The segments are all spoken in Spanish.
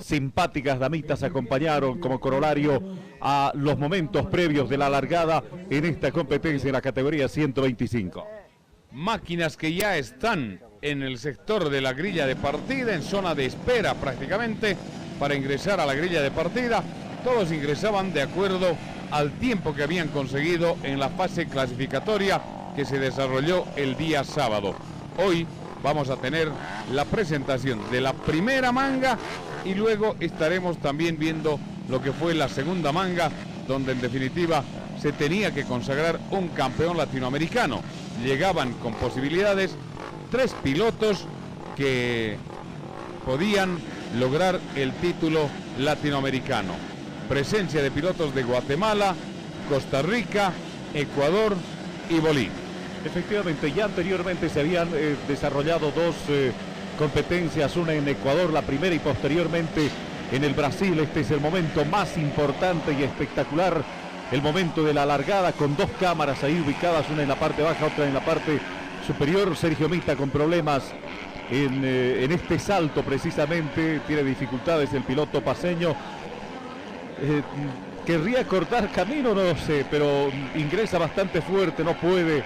simpáticas damitas acompañaron como corolario a los momentos previos de la largada en esta competencia en la categoría 125. Máquinas que ya están en el sector de la grilla de partida, en zona de espera prácticamente para ingresar a la grilla de partida. Todos ingresaban de acuerdo al tiempo que habían conseguido en la fase clasificatoria que se desarrolló el día sábado. Hoy vamos a tener la presentación de la primera manga y luego estaremos también viendo lo que fue la segunda manga, donde en definitiva se tenía que consagrar un campeón latinoamericano. Llegaban con posibilidades 3 pilotos que podían lograr el título latinoamericano. Presencia de pilotos de Guatemala, Costa Rica, Ecuador y Bolivia. Efectivamente, ya anteriormente se habían desarrollado dos competencias, una en Ecuador, la primera, y posteriormente en el Brasil. Este es el momento más importante y espectacular, el momento de la largada, con 2 cámaras ahí ubicadas, una en la parte baja, otra en la parte superior. Sergio Mita con problemas en este salto precisamente, tiene dificultades el piloto paceño. Querría cortar camino, no lo sé, pero ingresa bastante fuerte, no puede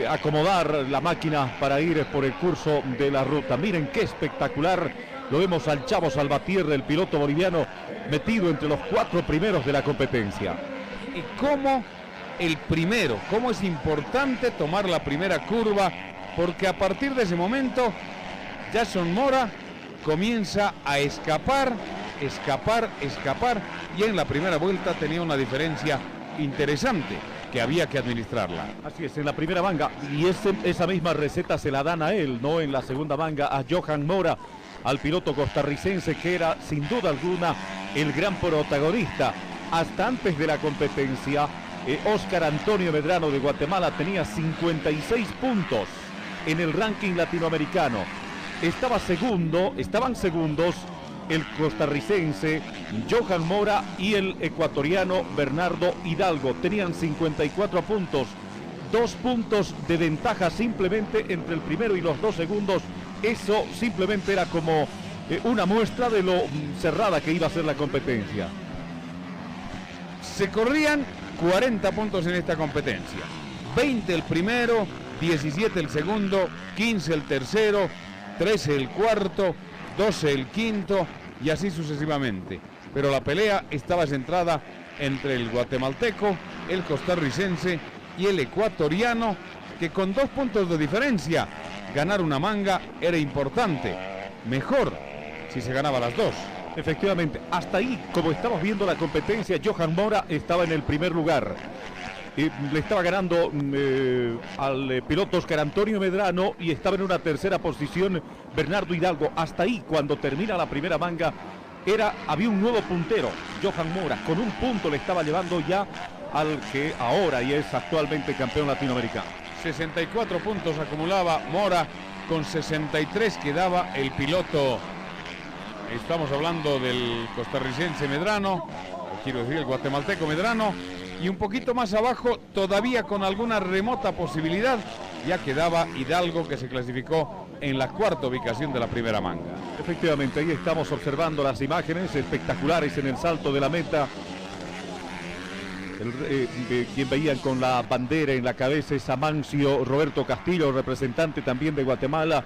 acomodar la máquina para ir por el curso de la ruta. Miren qué espectacular, lo vemos al Chavo Salvatierra, el piloto boliviano, metido entre los 4 primeros de la competencia. Y cómo cómo es importante tomar la primera curva, porque a partir de ese momento Jason Mora comienza a escapar, y en la primera vuelta tenía una diferencia interesante que había que administrarla. Así es, en la primera manga, y esa misma receta se la dan a él, ¿no? En la segunda manga a Johan Mora, al piloto costarricense, que era sin duda alguna el gran protagonista. Hasta antes de la competencia, Oscar Antonio Medrano de Guatemala tenía 56 puntos en el ranking latinoamericano. Estaban segundos el costarricense Johan Mora y el ecuatoriano Bernardo Hidalgo. Tenían 54 puntos, 2 puntos de ventaja simplemente entre el primero y los 2 segundos. Eso simplemente era como una muestra de lo cerrada que iba a ser la competencia. Se corrían 40 puntos en esta competencia, 20 el primero, 17 el segundo, 15 el tercero, 13 el cuarto, 12 el quinto y así sucesivamente. Pero la pelea estaba centrada entre el guatemalteco, el costarricense y el ecuatoriano, que con 2 puntos de diferencia, ganar una manga era importante. Mejor si se ganaba las 2. Efectivamente, hasta ahí, como estamos viendo la competencia, Johan Mora estaba en el primer lugar. Le estaba ganando al piloto Oscar Antonio Medrano, y estaba en una tercera posición Bernardo Hidalgo. Hasta ahí, cuando termina la primera manga, había un nuevo puntero, Johan Mora. Con 1 punto le estaba llevando ya al que ahora y es actualmente campeón latinoamericano. 64 puntos acumulaba Mora, con 63 quedaba el piloto. Estamos hablando del costarricense Medrano, quiero decir el guatemalteco Medrano, y un poquito más abajo, todavía con alguna remota posibilidad, ya quedaba Hidalgo, que se clasificó en la 4ª ubicación de la primera manga. Efectivamente, ahí estamos observando las imágenes espectaculares en el salto de la meta. Quien veían con la bandera en la cabeza es Amancio Roberto Castillo, representante también de Guatemala.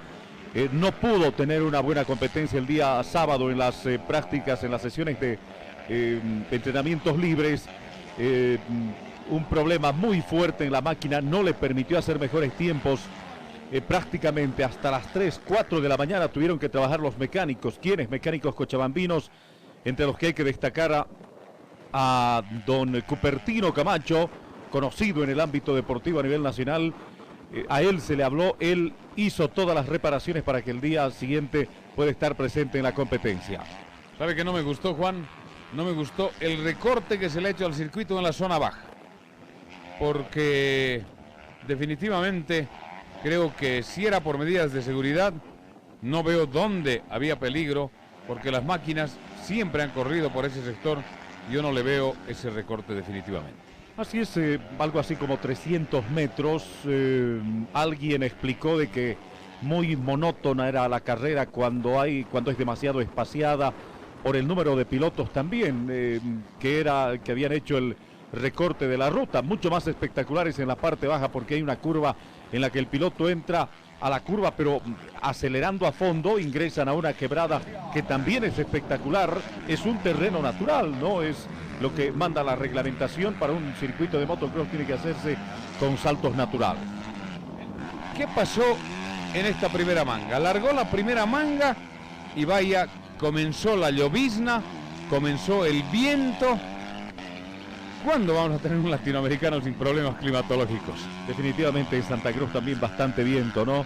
No pudo tener una buena competencia el día sábado en las prácticas, en las sesiones de entrenamientos libres. Un problema muy fuerte en la máquina no le permitió hacer mejores tiempos. Prácticamente hasta las 3, 4 de la mañana tuvieron que trabajar los mecánicos. ¿Quiénes? Mecánicos cochabambinos, entre los que hay que destacar a don Cupertino Camacho, conocido en el ámbito deportivo a nivel nacional. A él se le habló, él hizo todas las reparaciones para que el día siguiente pueda estar presente en la competencia. ¿Sabe que no me gustó, Juan? No me gustó el recorte que se le ha hecho al circuito en la zona baja, porque definitivamente creo que si era por medidas de seguridad, no veo dónde había peligro, porque las máquinas siempre han corrido por ese sector. Yo no le veo ese recorte definitivamente. Así es, algo así como 300 metros. Alguien explicó de que muy monótona era la carrera cuando es demasiado espaciada. por el número de pilotos también, que habían hecho el recorte de la ruta, mucho más espectaculares en la parte baja porque hay una curva en la que el piloto entra a la curva pero acelerando a fondo, ingresan a una quebrada que también es espectacular, es un terreno natural, no es lo que manda la reglamentación para un circuito de motocross, tiene que hacerse con saltos naturales. ¿Qué pasó en esta primera manga? Largó la primera manga y vaya, comenzó la llovizna, comenzó el viento. ¿Cuándo vamos a tener un latinoamericano sin problemas climatológicos? Definitivamente en Santa Cruz también bastante viento, ¿no?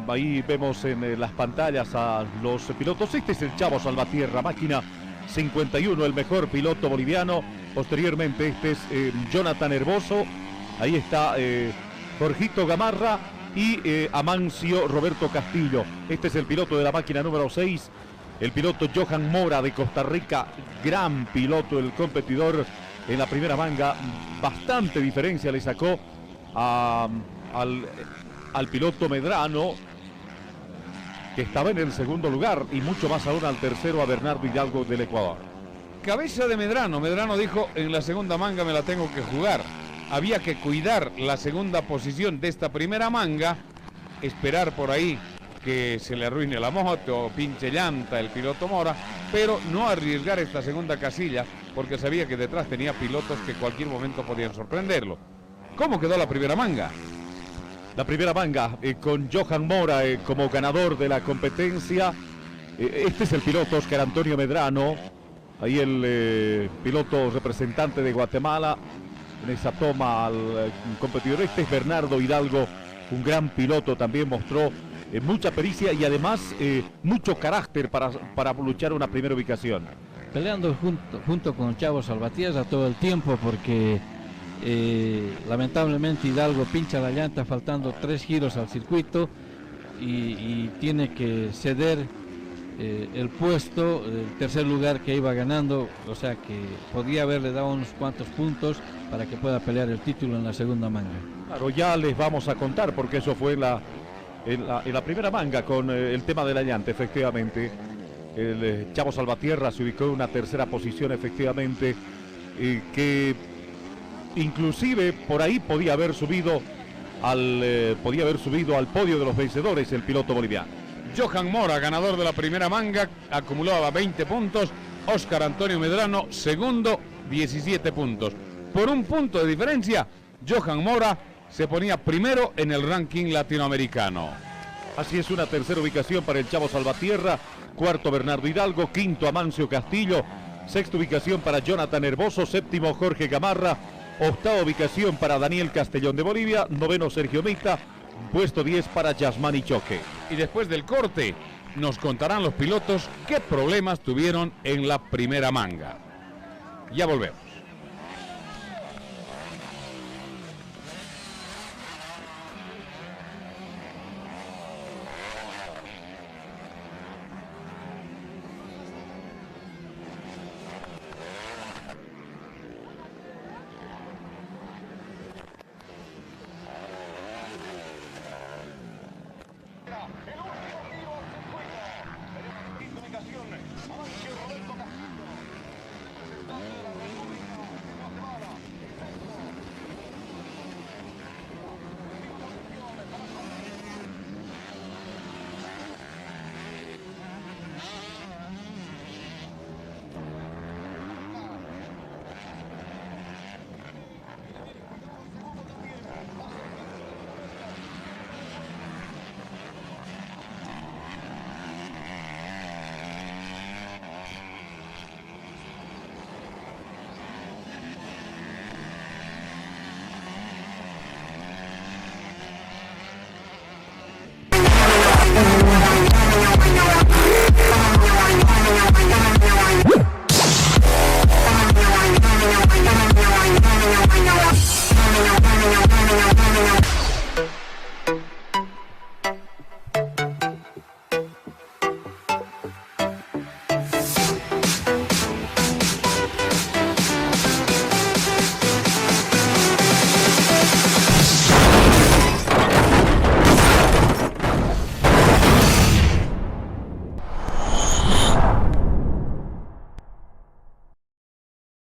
Ahí vemos en las pantallas a los pilotos. Este es el Chavo Salvatierra, máquina 51, el mejor piloto boliviano. Posteriormente este es Jonathan Herboso. Ahí está Jorgito Gamarra y Amancio Roberto Castillo. Este es el piloto de la máquina número 6, el piloto Johan Mora de Costa Rica, gran piloto, el competidor en la primera manga, bastante diferencia le sacó al piloto Medrano, que estaba en el segundo lugar, y mucho más aún al tercero, a Bernardo Hidalgo del Ecuador. Cabeza de Medrano. Medrano dijo, en la segunda manga me la tengo que jugar. Había que cuidar la segunda posición de esta primera manga, esperar por ahí que se le arruine la moto o pinche llanta el piloto Mora, pero no arriesgar esta segunda casilla porque sabía que detrás tenía pilotos que en cualquier momento podían sorprenderlo. ¿Cómo quedó la primera manga? La primera manga con Johan Mora como ganador de la competencia. Este es el piloto Oscar Antonio Medrano, ahí el piloto representante de Guatemala en esa toma al competidor. Este es Bernardo Hidalgo, un gran piloto, también mostró mucha pericia y además mucho carácter para luchar una primera ubicación. Peleando junto con Chavo Salvatierra todo el tiempo porque lamentablemente Hidalgo pincha la llanta faltando 3 giros al circuito y tiene que ceder el puesto, el tercer lugar que iba ganando, o sea que podía haberle dado unos cuantos puntos para que pueda pelear el título en la segunda manga. Claro, ya les vamos a contar porque eso fue en la primera manga con el tema de la llanta, efectivamente. El Chavo Salvatierra se ubicó en una tercera posición, efectivamente, que inclusive por ahí podía haber subido al podio de los vencedores el piloto boliviano. Johan Mora, ganador de la primera manga, acumulaba 20 puntos. Oscar Antonio Medrano, segundo, 17 puntos. Por un punto de diferencia, Johan Mora se ponía primero en el ranking latinoamericano. Así es, una tercera ubicación para el Chavo Salvatierra, cuarto Bernardo Hidalgo, quinto Amancio Castillo, sexta ubicación para Jonathan Herboso, séptimo Jorge Gamarra, octava ubicación para Daniel Castellón de Bolivia, noveno Sergio Mita, puesto 10 para Yasmani Choque. Y después del corte nos contarán los pilotos qué problemas tuvieron en la primera manga. Ya volvemos.